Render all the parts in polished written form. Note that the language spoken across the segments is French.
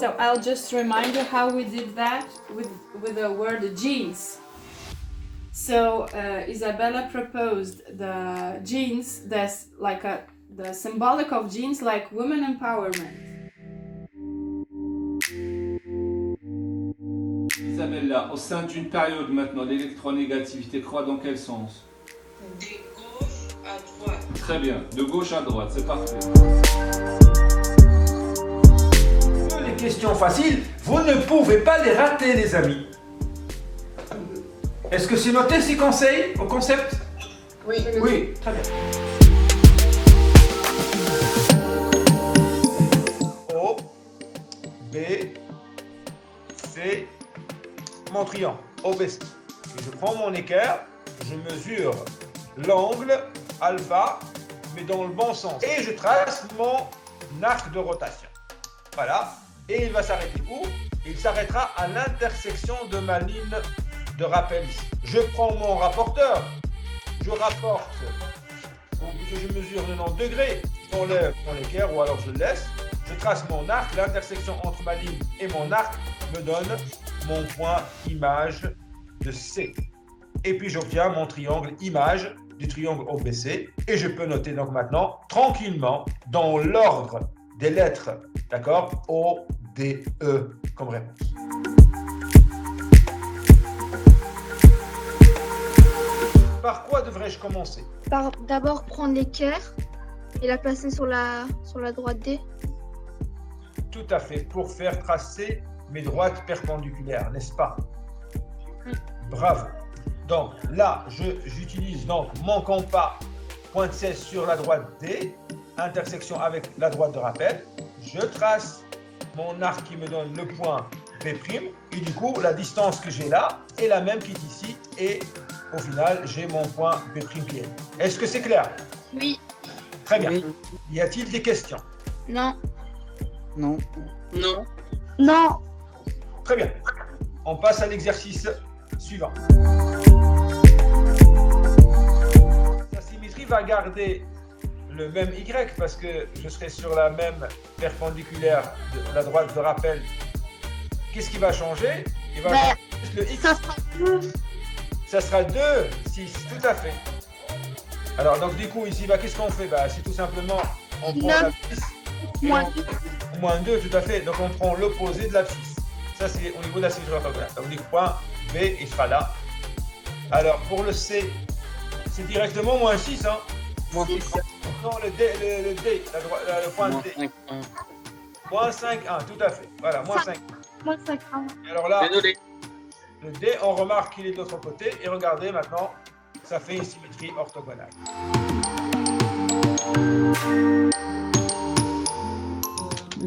So I'll just remind you how we did that with the word jeans. So Isabella proposed the jeans, that's like the symbolic of jeans, like women empowerment. Isabella, au sein d'une période maintenant, l'électronégativité croît dans quel sens? De gauche à droite. Très bien, de gauche à droite, c'est parfait. Les questions faciles, vous ne pouvez pas les rater, les amis. Est-ce que c'est noté ces conseils au concept? Oui. Oui, très bien. O, B, C, mon triangle, OBC. Et je prends mon équerre, je mesure l'angle alpha, mais dans le bon sens. Et je trace mon arc de rotation. Voilà. Et il va s'arrêter où? Il s'arrêtera à l'intersection de ma ligne de rappel ici. Je prends mon rapporteur, je rapporte, je mesure 90 degrés, j'enlève mon équerre ou alors je le laisse, je trace mon arc, l'intersection entre ma ligne et mon arc me donne mon point image de C. Et puis j'obtiens mon triangle image du triangle OBC et je peux noter donc maintenant tranquillement dans l'ordre des lettres, d'accord, O, D, E comme réponse. Par quoi devrais-je commencer? Par d'abord prendre l'équerre et la placer sur la droite D. Tout à fait, pour faire tracer mes droites perpendiculaires, n'est-ce pas? Bravo. Donc là, j'utilise donc mon compas pointe 16 sur la droite D, intersection avec la droite de rappel. Je trace mon arc qui me donne le point B', et du coup, la distance que j'ai là est la même qui est ici, et au final, j'ai mon point B' qui est. Est-ce que c'est clair? Oui. Très bien. Oui. Y a-t-il des questions? Non. Non. Non. Non. Très bien. On passe à l'exercice suivant. La symétrie va garder le même Y parce que je serai sur la même perpendiculaire de la droite de rappel. Qu'est-ce qui va changer? Il va changer juste le X. Ça sera 2. Ça sera 2, 6, tout à fait. Alors, donc du coup, ici, qu'est-ce qu'on fait? C'est tout simplement, on prend l'abscisse. Moins 2. Moins 2, tout à fait. Donc, on prend l'opposé de l'abscisse. Ça, c'est au niveau de la symétrie orthogonale. Donc, du point B, il sera là. Alors, pour le C, c'est directement moins 6, hein? Moins 6. Non, le D, le point D. 5, 1. Moins 5, 1, tout à fait. Voilà, moins 5. Moins 5. Et alors là, Désolé. le D, on remarque qu'il est de l'autre côté. Et regardez maintenant, ça fait une symétrie orthogonale.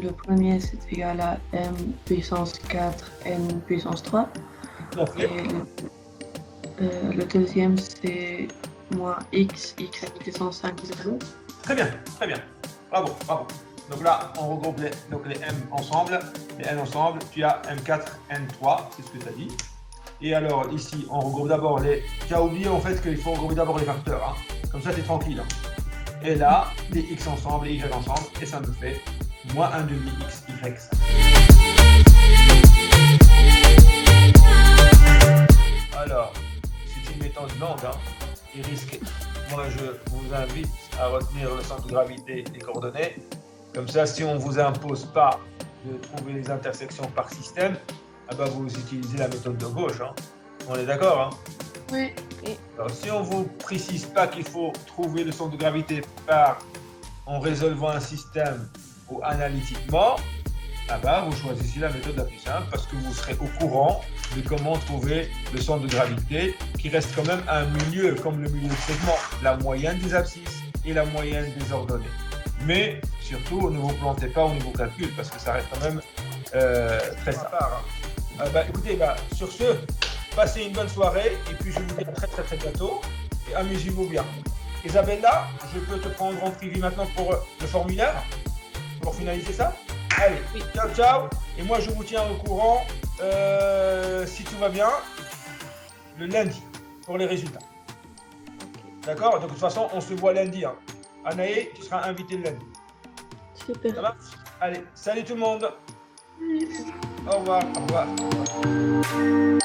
Le premier, c'est égal à m puissance 4, n puissance 3. Donc, Et le deuxième, c'est moins x à puissance 5, 0. très bien, très bien. Bravo, bravo. Donc là, on regroupe les M ensemble, les N ensemble. Tu as M4, N3, c'est ce que tu as dit. Et alors, ici, on regroupe d'abord les... Tu as oublié en fait qu'il faut regrouper d'abord les facteurs. Hein. Comme ça, tu es tranquille. Hein. Et là, les X ensemble, les Y ensemble, et ça me fait moins 1 demi X, Y. Alors, c'est une méthode longue, hein, qui risque. Moi, je vous invite à retenir le centre de gravité des coordonnées. Comme ça, si on ne vous impose pas de trouver les intersections par système, vous utilisez la méthode de gauche. Hein. On est d'accord, hein? Oui. Alors, si on ne vous précise pas qu'il faut trouver le centre de gravité en résolvant un système ou analytiquement, vous choisissez la méthode la plus simple parce que vous serez au courant de comment trouver le centre de gravité qui reste quand même un milieu, comme le milieu de segment, la moyenne des abscisses et la moyenne des ordonnées. Mais surtout, ne vous plantez pas au niveau calcul parce que ça reste quand même très simple. Écoutez, sur ce, passez une bonne soirée et puis je vous dis à très très très bientôt et amusez-vous bien. Isabella, je peux te prendre en privé maintenant pour le formulaire, pour finaliser ça? Allez, Oui. ciao ciao. Et moi je vous tiens au courant, si tout va bien, le lundi pour les résultats. D'accord? Donc de toute façon, on se voit lundi. Hein. Anaé, tu seras invité le lundi. Super. Ça va? Allez, salut tout le monde. Au revoir. Au revoir.